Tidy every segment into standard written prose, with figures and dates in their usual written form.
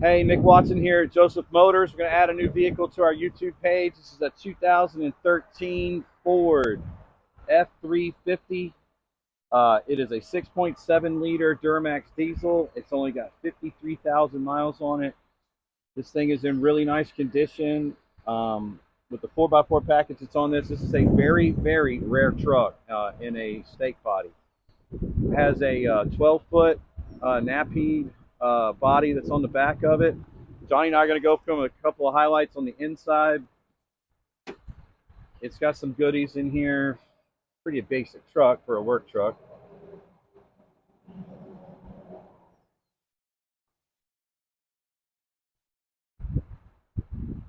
Hey, Nick Watson here at Joseph Motors. We're going to add a new vehicle to our YouTube page. This is a 2013 Ford F-350. It is a 6.7 liter Duramax diesel. It's only got 53,000 miles on it. This thing is in really nice condition. With the 4x4 package that's on this, this is a very, very rare truck in a stake body. It has a 12-foot Knapheide body that's on the back of it. Johnny and I are going to go from a couple of highlights on the inside. It's got some goodies in here. Pretty basic truck for a work truck.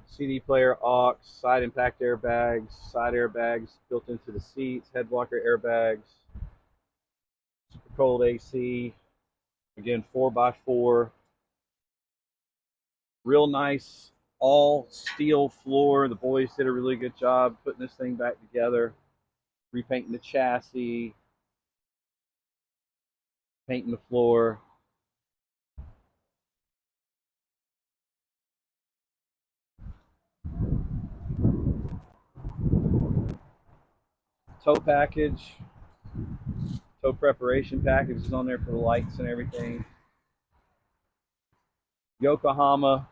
CD player, aux, side impact airbags, side airbags built into the seats, head blocker airbags, super cold AC. Again, 4x4. Real nice all steel floor. The boys did a really good job putting this thing back together, repainting the chassis, painting the floor. Tow package, tow preparation package is on there for the lights and everything. Yokohama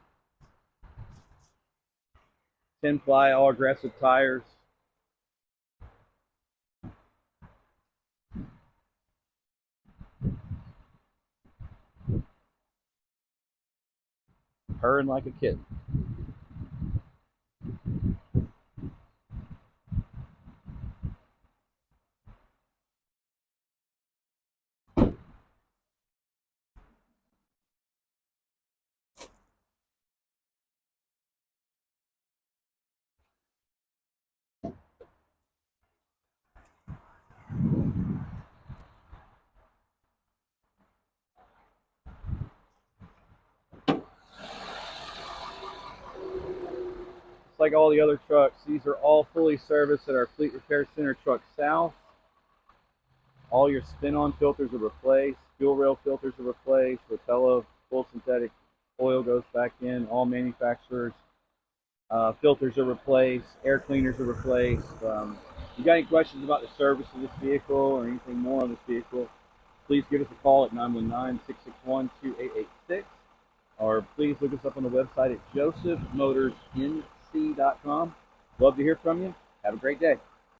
10-ply all aggressive tires. Purring like a kitten. Like all the other trucks, these are all fully serviced at our Fleet Repair Center Truck South. All your spin-on filters are replaced, fuel rail filters are replaced, Rotella full synthetic oil goes back in, all manufacturers. Filters are replaced, air cleaners are replaced. If you got any questions about the service of this vehicle or anything more on this vehicle, please give us a call at 919-661-2886. Or please look us up on the website at josephmotorsnc.com. Love to hear from you. Have a great day.